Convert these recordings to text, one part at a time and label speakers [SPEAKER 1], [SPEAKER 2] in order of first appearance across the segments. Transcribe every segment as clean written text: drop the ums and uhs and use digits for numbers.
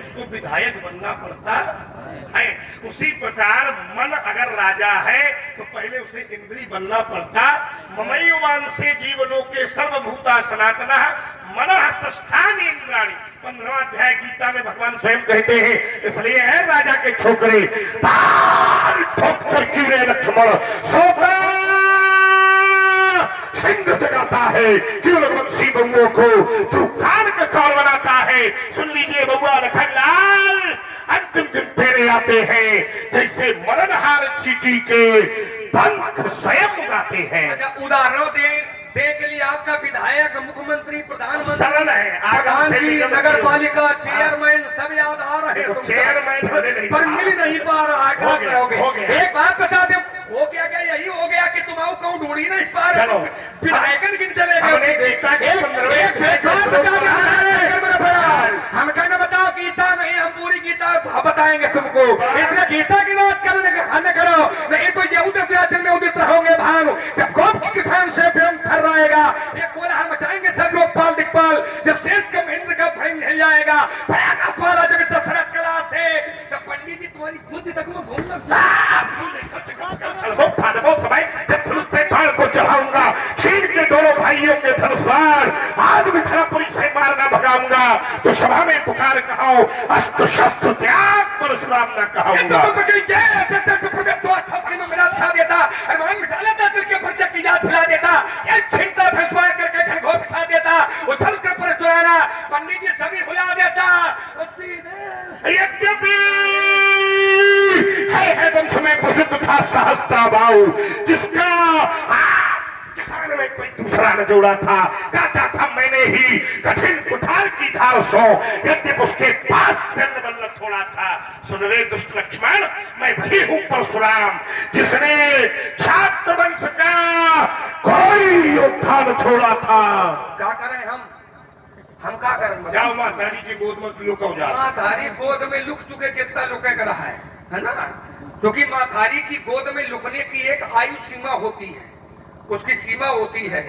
[SPEAKER 1] उसको विधायक बनना पड़ता है। उसी प्रकार मन अगर राजा है तो पहले उसे इंद्री बनना पड़ता। ममैवान से जीवलोके सर्वभूता सनातना मनः षष्ठानि इंद्राणि। 15वां अध्याय गीता में भगवान स्वयं कहते हैं। इसलिए है राजा के छोकरे ताल ठोकर गिरे लक्ष्मण सोता सिंह जगाता है क्यों रघुवंशी बउओं को तू कान का कौर बनाता है। सुन लीजिए बउआ लखनलाल, अंतिम दिन तेरे आते हैं जैसे मरणहार चींटी के पंख स्वयं उगाते हैं।
[SPEAKER 2] उदाहरण दे के लिए आपका विधायक, मुख्यमंत्री, प्रधानमंत्री,
[SPEAKER 1] सरल है,
[SPEAKER 2] प्रधानमंत्री, नगर पालिका चेयरमैन सब याद आ रहे हैं।
[SPEAKER 1] चेयरमैन
[SPEAKER 2] पर मिल नहीं पा रहा है, क्या करोगे? एक बात बता दे, हो गया क्या? यही हो गया कि तुम आओ कहूँ ढूंढ ही नहीं पा रहे। विधायकन किन चले गए? हम कहना बताओ गीता नहीं, हम पूरी गीता बताएंगे तुमको। इसलिए गीता की बात करो, नहीं तो ये उदित में उदित रहोगे भानु। जब गोप की किसान से प्रेम कर रहेगा, ये कोलाहल मचाएंगे सब लोग पाल दिखपाल। जब शेष का महेंद्र का भय हिल जाएगा, पाला जब दशरथ कला से, तब पंडित जी तुम्हारी बुद्धि तक में घूमना
[SPEAKER 1] जब धनुष पे बाण को चढ़ाऊंगा, छीन के दोनों भाइयों के धनुष बाण आज मिथिलापुरी से मारना भगाऊंगा, तो सभा में पुकार कहो अस्त्र शस्त्र त्याग परशुराम न कहाऊंगा।
[SPEAKER 2] पंडित जी सभी भुला देता।
[SPEAKER 1] यद्यपि है वंश में प्रसिद्ध था सहस्त्राबाहु, जिसका जहान में कोई दूसरा न जोड़ा था। कहता था मैंने ही कठिन कुठार की धार सो, यद्यपि उसके पास सिंह बल्ल छोड़ा था। सुन रे दुष्ट लक्ष्मण, मैं वही हूँ परशुराम जिसने छात्र वंश का कोई योद्धा न छोड़ा था।
[SPEAKER 2] क्या करें हम क्या करें?
[SPEAKER 1] जाओ मातारी की गोद में लुको जाओ।
[SPEAKER 2] मातारी गोद में लुक चुके जितना लुके करा है ना, क्योंकि मातारी की गोद में लुकने की एक आयु सीमा होती है, उसकी सीमा होती है।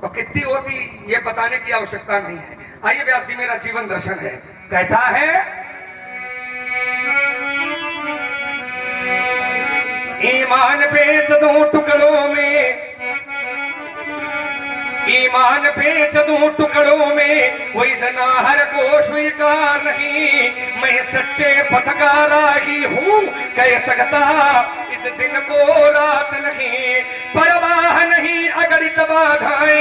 [SPEAKER 2] तो कितनी होती ये बताने की आवश्यकता नहीं है। आइए व्यासी, मेरा जीवन दर्शन है कैसा है। ईमान बेच दो टुकड़ों में, ईमान बेच दूं टुकड़ों में, कोई जनाहर को स्वीकार नहीं। मैं सच्चे पथ का राही हूँ, कह सकता इस दिन को रात नहीं। परवाह नहीं अगणित बाधाएं,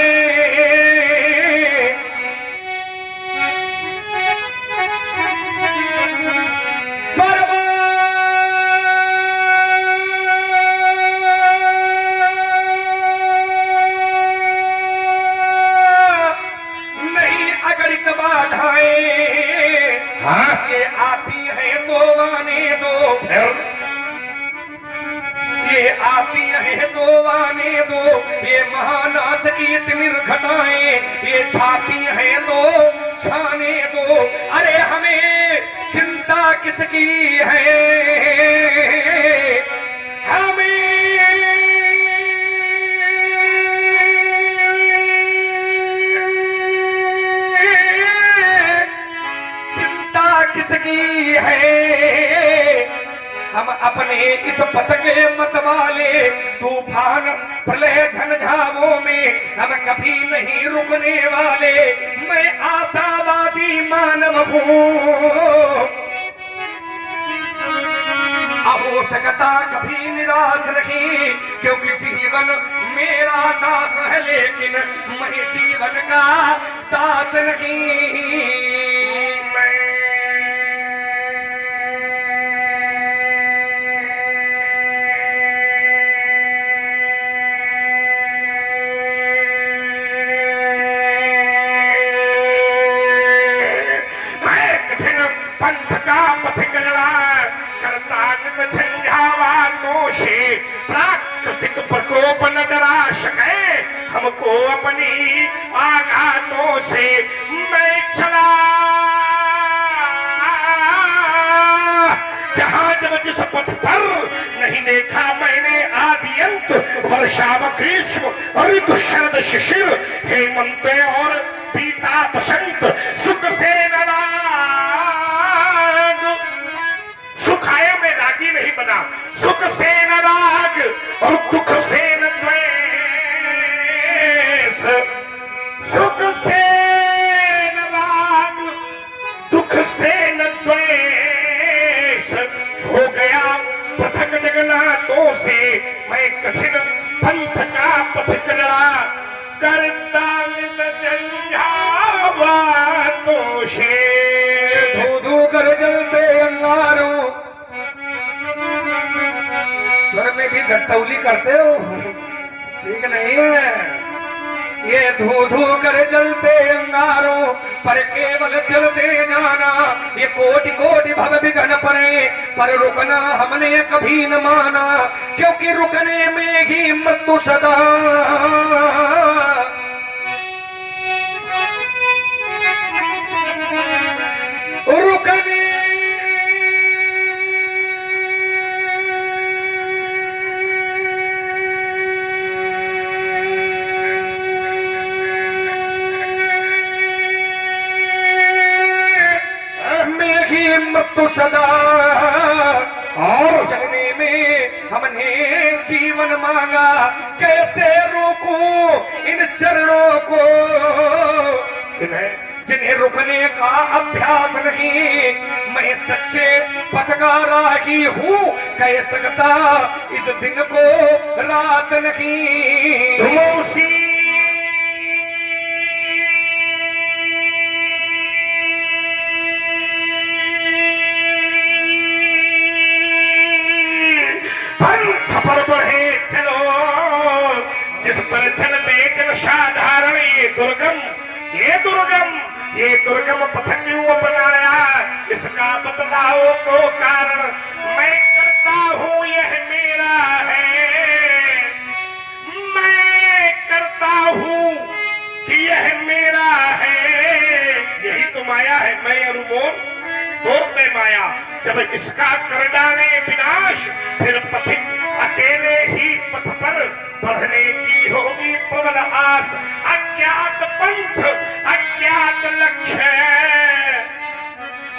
[SPEAKER 2] ये आती है तो आने दो, ये आती है तो आने दो। ये महानाश की तिमिर घटाएं, ये छाती है तो छाने दो। अरे हमें चिंता किसकी है, हमें किसकी है। हम अपने इस पथ के मत वाले तूफान प्रलय झंझावों में हम कभी नहीं रुकने वाले। मैं आशावादी मानव हूँ, आवश्यकता कभी निराश नहीं, क्योंकि जीवन मेरा दास है लेकिन मैं जीवन का दास नहीं।
[SPEAKER 1] पंथ का पथिक करता झंझावानों से प्राकृतिक प्रकोप न डरा सके हमको अपनी आघातों से। मैं चला जहां जब जिस पथ पर नहीं देखा मैंने आदि अंत, वर्षा व ग्रीष्म ऋतु शरद शिशिर हेमंत और पीता बसंत, सुख से नरा से न राग, दुख से न द्वेष, हो गया पथक जगन्नाथों से मैं कठिन पंथ का पथिक लड़ा, करता नित झंझावातों से।
[SPEAKER 2] धू धू कर जलते अंगारों, स्वर में भी घटौली करते हो, ठीक नहीं है। ये धू धू कर जलते अंगारों पर केवल चलते जाना, ये कोटि कोटि भव विघ्न पड़े पर रुकना हमने कभी न माना, क्योंकि रुकने में ही मृत्यु सदा। रुकने तो सदा, और चलने में हमने जीवन मांगा, कैसे रोकूं इन चरणों को जिन्हें रुकने का अभ्यास नहीं। मैं सच्चे पथ का राही हूँ, कह सकता इस दिन को रात नहीं।
[SPEAKER 1] तुम उसी पंथ पर बढ़े चलो जिस पर चलते जन साधारण। ये दुर्गम पथ क्यों अपनाया, इसका बतलाओ तो कारण। मैं करता हूँ यह मेरा है, मैं करता हूँ कि यह मेरा है। यही तो माया है, मैं अनुमोल तोड़ते माया। जब इसका कर डाले विनाश, फिर पथिक अकेले ही पथ पर बढ़ने की होगी प्रबल आस। अज्ञात पंथ, अज्ञात लक्ष्य,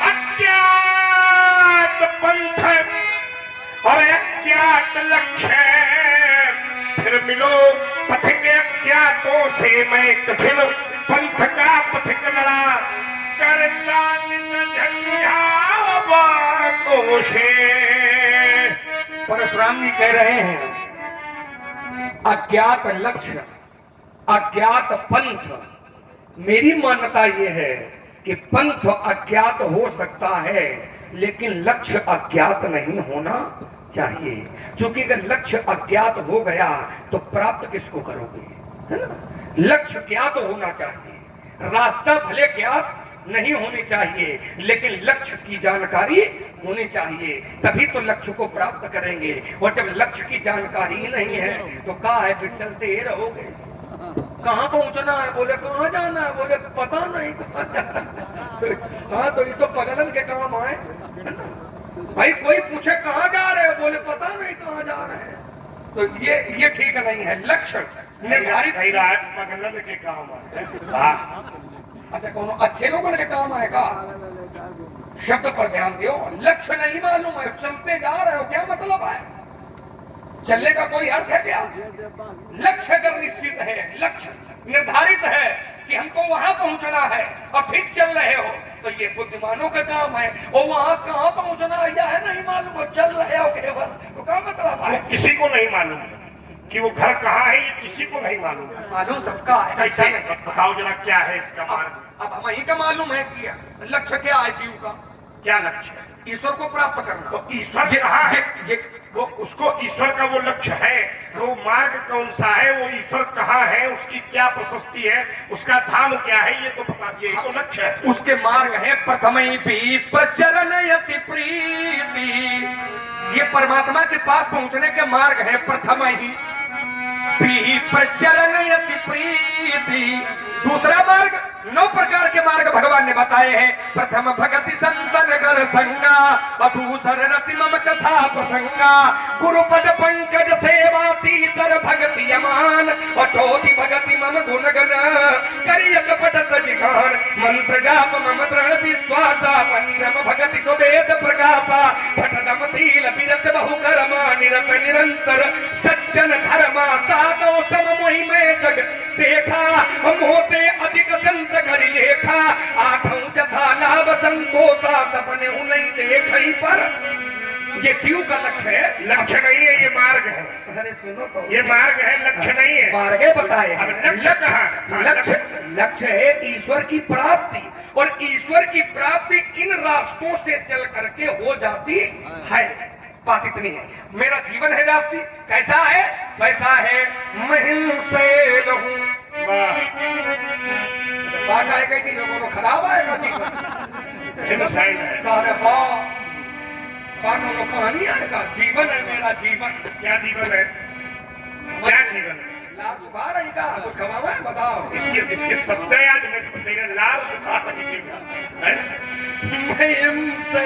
[SPEAKER 1] अज्ञात पंथ और अज्ञात लक्ष्य। फिर मिलो पथ के अज्ञातों से, मैं कठिन पंथ का पथिक लड़ा, करता नित झंझावातों से।
[SPEAKER 2] परशुराम जी कह रहे हैं अज्ञात लक्ष्य, अज्ञात पंथ। मेरी मान्यता यह है कि पंथ अज्ञात हो सकता है, लेकिन लक्ष्य अज्ञात नहीं होना चाहिए। क्योंकि अगर लक्ष्य अज्ञात हो गया तो प्राप्त किसको करोगे, है ना। लक्ष्य ज्ञात होना चाहिए, रास्ता भले ज्ञात नहीं होनी चाहिए, लेकिन लक्ष्य की जानकारी होनी चाहिए, तभी तो लक्ष्य को प्राप्त करेंगे। और जब लक्ष्य की जानकारी ही नहीं है तो कहाँ है, फिर चलते ही रहोगे। कहाँ पहुंचना है, बोले कहाँ जाना है, बोले पता नहीं कहाँ जाना है। हाँ, तो ये तो पगलन के काम आए, है ना। भाई कोई पूछे कहाँ जा रहे हो, बोले पता नहीं कहाँ जा रहे हैं, तो ये ठीक नहीं है। लक्ष्य निर्धारित
[SPEAKER 1] पगलन के काम आए।
[SPEAKER 2] अच्छा, कौन अच्छे लोगों के काम आएगा। शब्द पर ध्यान दियो। लक्ष्य नहीं मालूम है, चलते जा रहे हो, क्या मतलब है, चलने का कोई अर्थ है क्या। लक्ष्य अगर निश्चित है, लक्ष्य निर्धारित है कि हमको वहां पहुंचना है और फिर चल रहे हो, तो ये बुद्धिमानों का काम है। और वहां कहाँ पहुंचना है नहीं मालूम, चल रहे हो केवल, तो क्या मतलब है।
[SPEAKER 1] किसी को नहीं मालूम है कि वो घर कहाँ है, ये किसी को नहीं मालूम है।
[SPEAKER 2] मालूम सबका है,
[SPEAKER 1] कैसे बताओ जरा, क्या है इसका मार्ग।
[SPEAKER 2] अब हमें का मालूम है कि लक्ष्य क्या है जीव का,
[SPEAKER 1] क्या लक्ष्य है,
[SPEAKER 2] ईश्वर को प्राप्त करना।
[SPEAKER 1] तो ईश्वर कहाँ है, वो उसको ईश्वर का वो लक्ष्य है, तो मार्ग कौन सा है, वो ईश्वर कहाँ है, उसकी क्या प्रशस्ति है, उसका धाम क्या है, ये तो बता, ये तो लक्ष्य है।
[SPEAKER 2] उसके मार्ग है प्रथम ही प्रचलन यति प्रीति। ये परमात्मा के पास पहुंचने के मार्ग है प्रथम ही प्रचलन यति प्रीति। दूसरा मार्ग, 9 प्रकार के मार्ग भगवान ने बताए हैं। प्रथम भगति संतन कर संगा, अभूषर रति मम कथा प्रसंगा, गुरुपद पंकज सेवा, तीसर भगति यमान, और चौथी भगति मम गुणगन करिय कपट जिघान, मंत्र जाप मम दृढ़ विश्वासा, पंचम भगति सुवेद प्रकाशा, छठम शील विरत बहुकर्मा, निरत निरंतर सज्जन धर्मा, साधो सम मोहि में जग देखा, मोते अधिक संतोषा सपने उन्हें देख पर ये जीव का लक्ष्य है,
[SPEAKER 1] लक्ष्य नहीं है, ये मार्ग है।
[SPEAKER 2] अरे सुनो तो,
[SPEAKER 1] ये मार्ग है, लक्ष्य नहीं है।
[SPEAKER 2] मार्ग बताए
[SPEAKER 1] अब लक्ष्य कहाँ?
[SPEAKER 2] लक्ष्य है ईश्वर की प्राप्ति, और ईश्वर की प्राप्ति इन रास्तों से चल करके हो जाती है। बात इतनी है। मेरा जीवन है व्यास जी, कैसा है? वैसा है महिम से लहू। बात आए कई लोगों को खराब आएगा जीवन, कहानी आएगा। जीवन है मेरा जीवन।
[SPEAKER 1] क्या जीवन है? क्या जीवन है?
[SPEAKER 2] लाल सुखा रही का कुछ कमावा है, बताओ।
[SPEAKER 1] इसके शब्द आज मैं समझ लाल सुखा रही
[SPEAKER 2] महिम से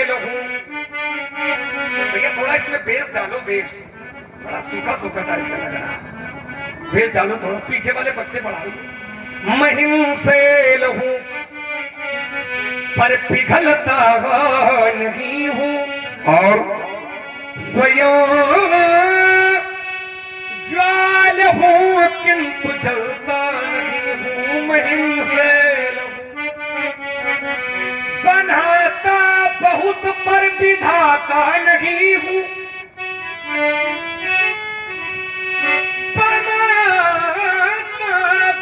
[SPEAKER 2] लहू। भैया थोड़ा इसमें बेस डालो, बेस बड़ा सूखा सूखा टाइप का लग रहा है। बेस डालो थोड़ा, पीछे वाले बक्से बढ़ाइए। महिम से लहू पर पिघलता नहीं हूँ, और स्वयं ज्वाल हूँ किंतु जलता नहीं हूँ। महिम से लहू बनाता बहुत पर विधाता नहीं हूँ।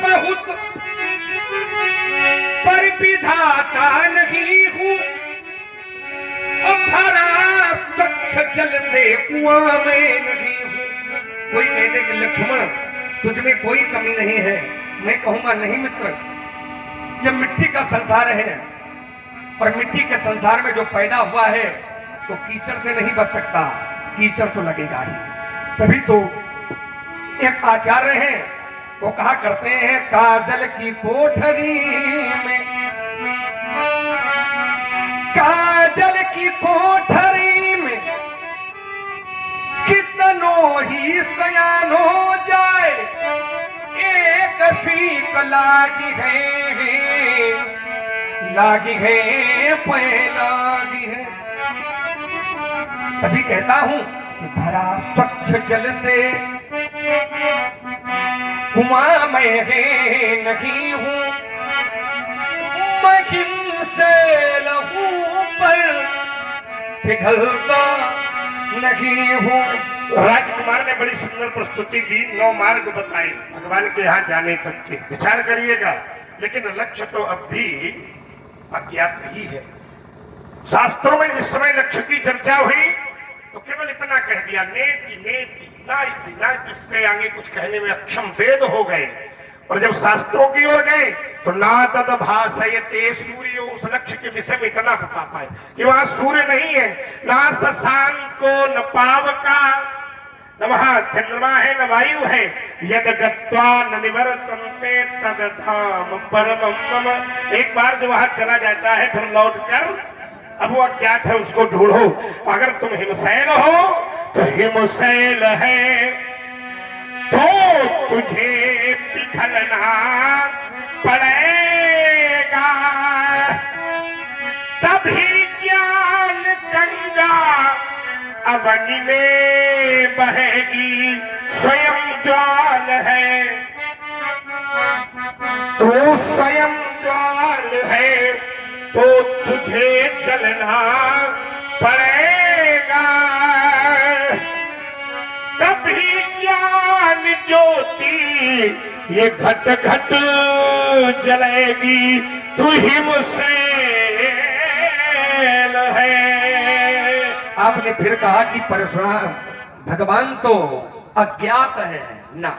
[SPEAKER 2] बहुत पर विधाता नहीं हूँ, भरा स्वच्छ जल से कुआं में नहीं हूँ। कोई कहने के लक्ष्मण तुझ में कोई कमी नहीं है, मैं कहूंगा नहीं मित्र, जब मिट्टी का संसार है और मिट्टी के संसार में जो पैदा हुआ है तो कीचड़ से नहीं बच सकता, कीचड़ तो लगेगा ही। तभी तो एक आचार्य हैं, वो कहा करते हैं काजल की कोठरी में, काजल की कोठरी में कितनों ही सयान हो जाए, एक शीक लागी है, लागी है लागी है। तभी कहता हूं कि भरा स्वच्छ जल से कुआं में नहीं हूँ, महिम से लहू पर पिघलता नहीं हूँ।
[SPEAKER 1] राजकुमार ने बड़ी सुंदर प्रस्तुति दी, 9 मार्ग बताए भगवान के यहाँ जाने तक के। विचार करिएगा, लेकिन लक्ष्य तो अब भी अज्ञात ही है। शास्त्रों में जिस समय लक्ष्य की चर्चा हुई तो केवल इतना कह दिया, नेति नेति नाइति नाइति, इससे आगे कुछ कहने में अक्षम वेद हो गए। और जब शास्त्रों की ओर गए तो ना तद भाषयते सूर्य, उस लक्ष्य के विषय में इतना बता पाए कि वहां सूर्य नहीं है, ना शशांको न पावका, न वहां चंद्रमा है न वायु है। यद गत्वा न निवर्तन्ते तद धाम परमं मम। एक बार जो वहां चला जाता है फिर लौट कर अब वो अज्ञात है, उसको ढूंढो। अगर तुम हिमशैल हो तो हिमशैल है तो तुझे पिघलना पड़ेगा, तभी ज्ञान गंगा अवनि में बहेगी। स्वयं ज्वाल है तू, स्वयं ज्वाल है तो तुझे जलना पड़ेगा, तभी ज्ञान ज्योति ये घट घट जलेगी। तू हिमशैल है।
[SPEAKER 2] आपने फिर कहा कि परशुराम भगवान तो अज्ञात है ना,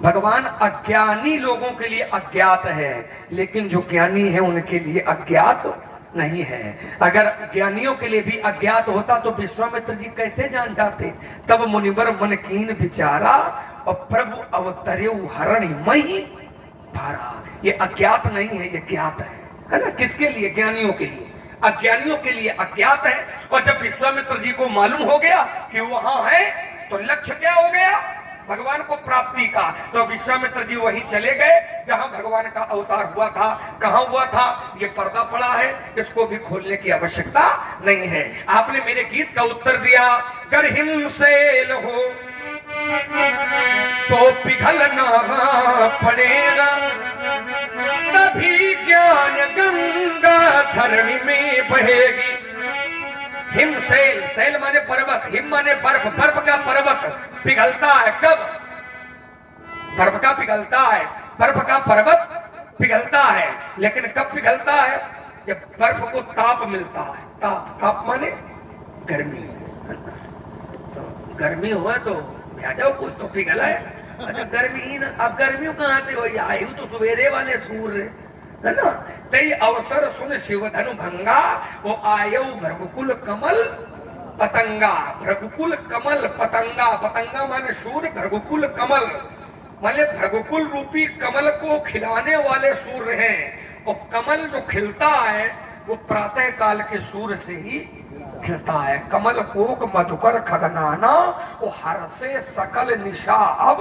[SPEAKER 2] भगवान अज्ञानी लोगों के लिए अज्ञात है, लेकिन जो ज्ञानी है उनके लिए अज्ञात नहीं है। अगर ज्ञानियों के लिए भी अज्ञात होता तो विश्वामित्र जी कैसे जान जाते? तब मुनिवर मन कीन विचारा और प्रभु अवतरे हरण मई भारा। ये अज्ञात नहीं है, ये ज्ञात है ना। किसके लिए? ज्ञानियों के लिए। अज्ञानियों के लिए अज्ञात है। और जब विश्वामित्र जी को मालूम हो गया कि वहां है तो लक्ष्य क्या हो गया? भगवान को प्राप्ति का। तो विश्वामित्र जी वहीं चले गए जहां भगवान का अवतार हुआ था। कहां हुआ था? ये पर्दा पड़ा है, इसको भी खोलने की आवश्यकता नहीं है। आपने मेरे गीत का उत्तर दिया गर हिमशैल हो तो पिघलना पड़ेगा, तभी ज्ञान गंगा धरणी में बहेगी। हिमशैल, शैल माने पर्वत, हिम माने बर्फ, बर्फ का पर्वत पिघलता है कब? बर्फ का पिघलता है, बर्फ का पर्वत पिघलता है, लेकिन कब पिघलता है? जब बर्फ को ताप मिलता है। ताप, ताप माने गर्मी। तो गर्मी हुआ तो आ जाओ, कुछ तो पिघला है। अच्छा गर्मी ही ना, अब गर्मियों कहाँ आते हो? आयु तो सवेरे वाले सूर्य है ना। तई अवसर सुन शिव धनु भंगा, वो आयु भृगुकुल कमल पतंगा। भृगुकुल कमल पतंगा, पतंगा माने सूर्य, भृगुकुल कमल माने भृगुकुल रूपी कमल को खिलाने वाले सूर्य हैं। और कमल जो खिलता है वो प्रातः काल के सूर्य से ही खिलता है। कमल कोक मधुकर खगनाना, वो हर से सकल निशा अब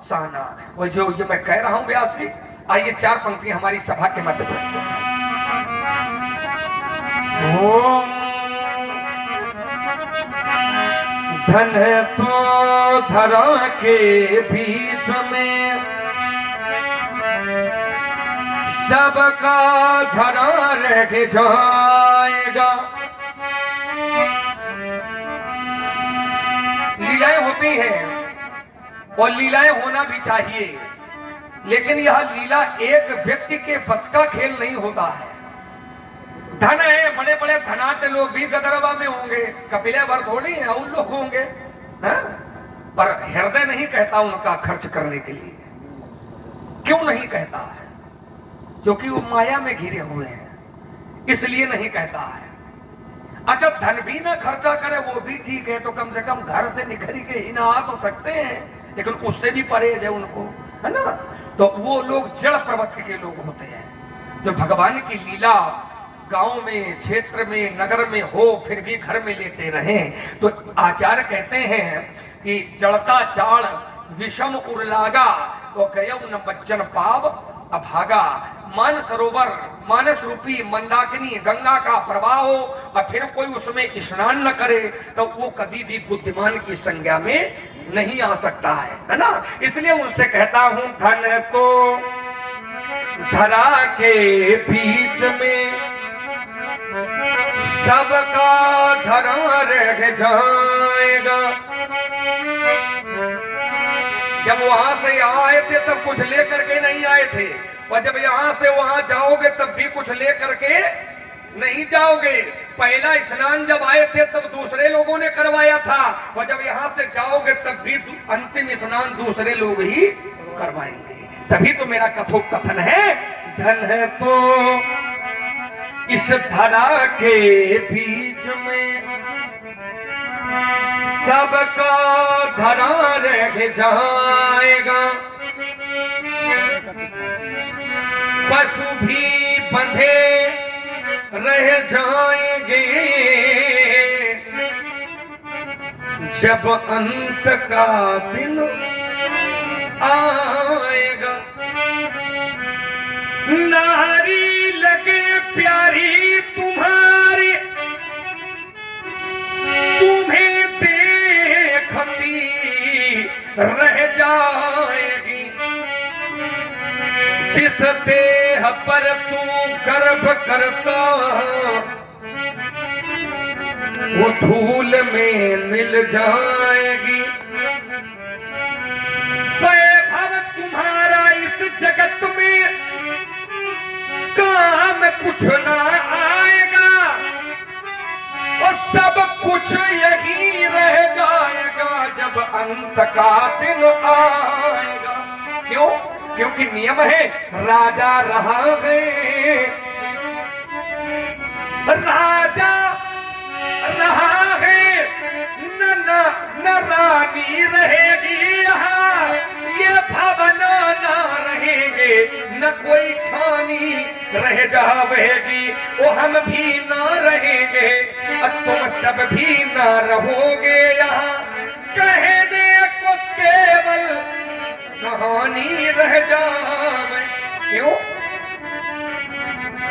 [SPEAKER 2] साना। वो जो ये मैं कह रहा हूं व्यासी, आइए चार पंक्तियां हमारी सभा के मध्य प्रस्तुत है। ओम धन तो धरा के बीच में सबका धरा रह जाएगा। लीलाएं होती हैं और लीलाएं होना भी चाहिए, लेकिन यह लीला एक व्यक्ति के बस का खेल नहीं होता है। धन है, बड़े बड़े धनाढ्य लोग भी गदरवा में होंगे, कपिले भर थोड़ी है, उन लोग होंगे है? पर हृदय नहीं कहता उनका खर्च करने के लिए। क्यों नहीं कहता है? क्योंकि वो माया में घिरे हुए हैं, इसलिए नहीं कहता है। अच्छा धन भी ना खर्चा करे वो भी ठीक है, तो कम से कम घर से निखरी के ही ना आ तो सकते हैं, लेकिन उससे भी परहेज है उनको, है ना। तो वो लोग जड़ प्रवृत्ति के लोग होते हैं, जो भगवान की लीला गांव में, क्षेत्र में, नगर में हो फिर भी घर में लेटे रहे। तो आचार्य कहते हैं कि जड़ता चाड़ विषम उर्लागा, वो गयौ न बच्चन पाव अभागा। मान सरोवर, मानस रूपी मंदाकिनी गंगा का प्रवाह हो और फिर कोई उसमें स्नान न करे तो वो कभी भी बुद्धिमान की संज्ञा में नहीं आ सकता है ना। इसलिए उनसे कहता हूं धन तो धरा के बीच में सबका धरा रह जाएगा। जब वहां से आए थे तब कुछ लेकर के नहीं आए थे, और जब यहां से वहां जाओगे तब भी कुछ लेकर के नहीं जाओगे। पहला स्नान जब आए थे तब दूसरे लोगों ने करवाया था, और जब यहां से जाओगे तब भी अंतिम स्नान दूसरे लोग ही करवाएंगे। तभी तो मेरा कथोपकथन है, धन है तो इस धरा के बीच में सबका धरा रह जाएगा। पशु भी बंधे रह जाएंगे जब अंत का दिन आएगा। नारी लगे प्यारी तुम्हारी, तुम्हें देखती रह जाएगी। जिस देह पर तू गर्भ करता वो धूल में मिल जाएगी। वैभव तुम्हारा इस जगत में काम कुछ ना आएगा, और सब कुछ यही रह जाएगा जब अंत का दिन आएगा। क्यों? क्योंकि नियम है राजा रहा है, राजा रहा है न रानी रहेगी यहाँ, ये भवन न रहेंगे न कोई छानी रह जावेगी, वो हम भी न रहेंगे और तुम सब भी न रहोगे यहाँ। कहने को केवल कहानी रह जावे। क्यों?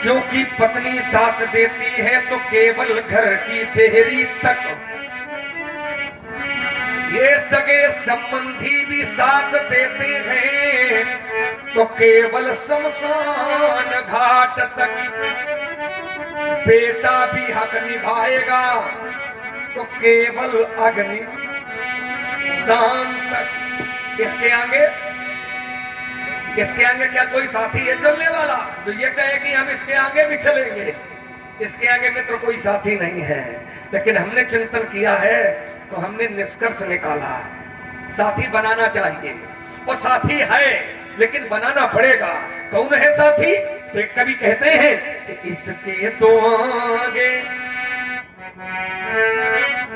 [SPEAKER 2] क्योंकि पत्नी साथ देती है तो केवल घर की देहरी तक ये सगे संबंधी भी साथ देते हैं तो केवल शमशान घाट तक, बेटा भी हक निभाएगा तो केवल अग्नि दान तक। इसके आगे क्या कोई साथी है चलने वाला जो ये कहे कि हम इसके आगे भी चलेंगे? इसके आगे मित्र कोई साथी नहीं है। लेकिन हमने चिंतन किया है तो हमने निष्कर्ष निकाला साथी बनाना चाहिए, और साथी है लेकिन बनाना पड़ेगा। कौन है साथी? तो एक कवि कहते हैं कि इसके तो आगे,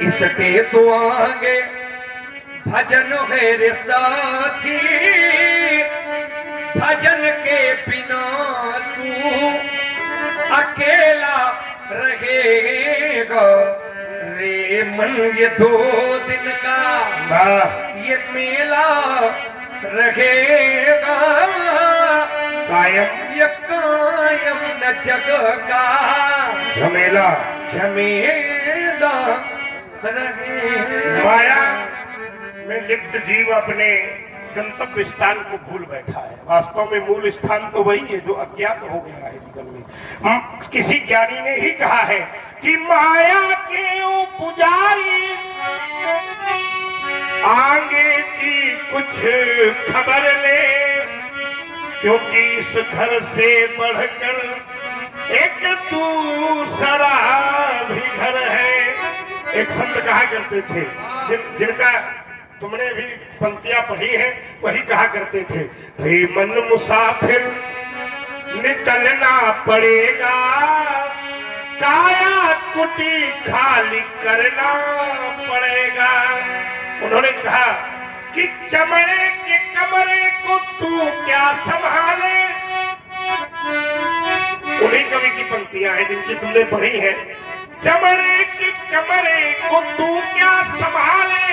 [SPEAKER 2] इसके तो आगे भजन है रे साथी, भजन के बिना तू अकेला रहेगा रे मन। ये 2 दिन का ये मेला रहेगा
[SPEAKER 1] कायम,
[SPEAKER 2] ये कायम न जग का
[SPEAKER 1] झमेला
[SPEAKER 2] झमेला रहेगा।
[SPEAKER 1] माया में लिप्त जीव अपने गंतव्य स्थान को भूल बैठा है। वास्तव में मूल स्थान तो वही है जो अज्ञात हो गया है जीवन में। किसी ज्ञानी ने ही कहा है कि माया के ओ पुजारी आगे की कुछ खबर ले, क्योंकि इस घर से बढ़कर एक दूसरा भी घर है। एक संत कहा करते थे, जिनका तुमने भी पंक्तियां पढ़ी हैं, वही कहा करते थे, रे मन मुसाफिर निकलना पड़ेगा, काया कुटी खाली करना पड़ेगा। उन्होंने कहा कि चमड़े के कमरे को तू क्या संभाले। उन्हीं कवि की पंक्तियां हैं जिनकी तुमने पढ़ी है। चमड़े के कमरे को तू क्या संभाले,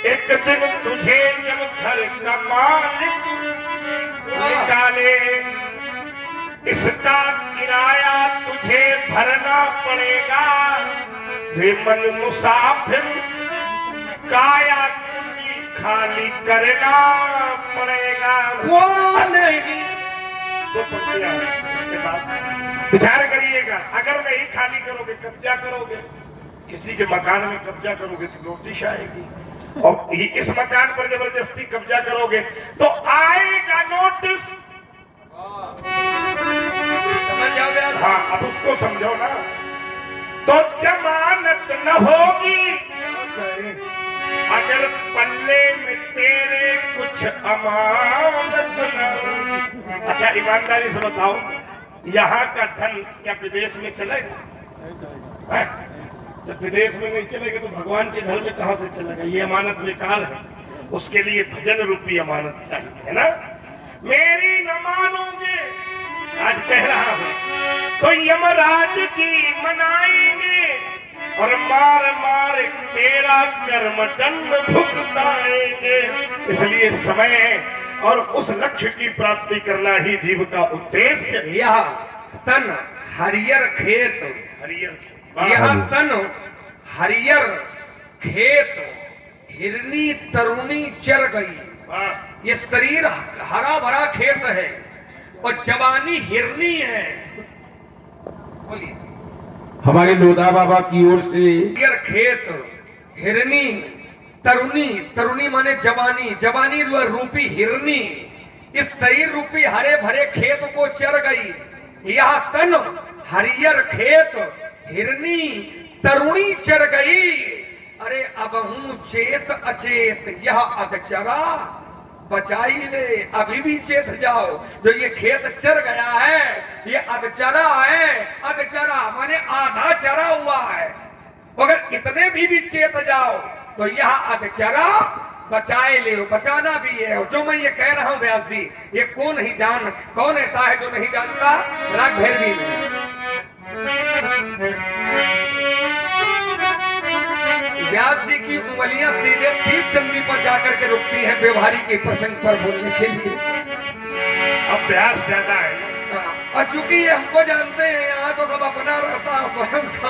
[SPEAKER 1] एक दिन तुझे जब घर का मालिक निकाले, इसका किराया तुझे भरना पड़ेगा। वे मन मुसाफिर काया की खाली करना पड़ेगा।
[SPEAKER 2] वो नहीं
[SPEAKER 1] दो पंक्तियां इसके बाद विचार करिएगा। अगर नहीं खाली करोगे, कब्जा करोगे, किसी के मकान में कब्जा करोगे तो नोटिस आएगी, और इस मकान पर जबरदस्ती कब्जा करोगे तो आएगा नोटिस।
[SPEAKER 2] समझ जाओ व्यास।
[SPEAKER 1] हाँ, अब उसको समझो ना। तो जमानत न होगी अगर पल्ले में तेरे कुछ अमानत न हो। अच्छा, ईमानदारी से बताओ, यहाँ का धन क्या विदेश में चलेगा? जब विदेश में नहीं चलेगा तो भगवान के घर में कहां से चलेगा? ये अमानत बेकार है। उसके लिए भजन रूपी अमानत चाहिए, है ना। मेरी न मानोगे, आज कह रहा हूं, तो यमराज जी मनाएंगे और मार मार तेरा कर्म दंड भुगताएंगे। इसलिए समय और उस लक्ष्य की प्राप्ति करना ही जीव का उद्देश्य।
[SPEAKER 2] यह तन हरियर खेत,
[SPEAKER 1] हरियर खेत,
[SPEAKER 2] यह तन हरियर खेत, हिरनी तरुणी चर गई। ये शरीर हरा भरा खेत है और जवानी हिरनी है। बोलिए।
[SPEAKER 3] हमारे लोधा बाबा की ओर से
[SPEAKER 2] हरियर खेत, हिरनी तरुणी, तरुणी माने जवानी, जवानी रूपी हिरनी इस शरीर रूपी हरे भरे खेत को चर गई। यह तन हरियर खेत, हिरनी तरुणी चर गई। अरे अब हूं चेत अचेत यह अधचरा बचाई ले। अभी भी चेत जाओ, जो ये खेत चर गया है ये अधचरा है। अधचरा माने आधा चरा हुआ है। अगर इतने भी चेत जाओ तो यह अधचरा बचाए ले। बचाना भी है। जो मैं ये कह रहा हूं व्यास जी, ये कौन ऐसा है जो नहीं जानता? राग भैरवी में व्यास जी की उंगलियां सीधे दीप चंदी पर जाकर के रुकती हैं व्यवहारिक के प्रसंग पर बोलने के लिए।
[SPEAKER 1] अभ्यास ज्यादा है।
[SPEAKER 2] और चूंकि ये हमको जानते हैं, यहाँ तो सब अपना रहता है स्वयं का।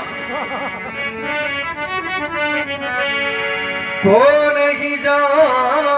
[SPEAKER 2] वो नहीं जान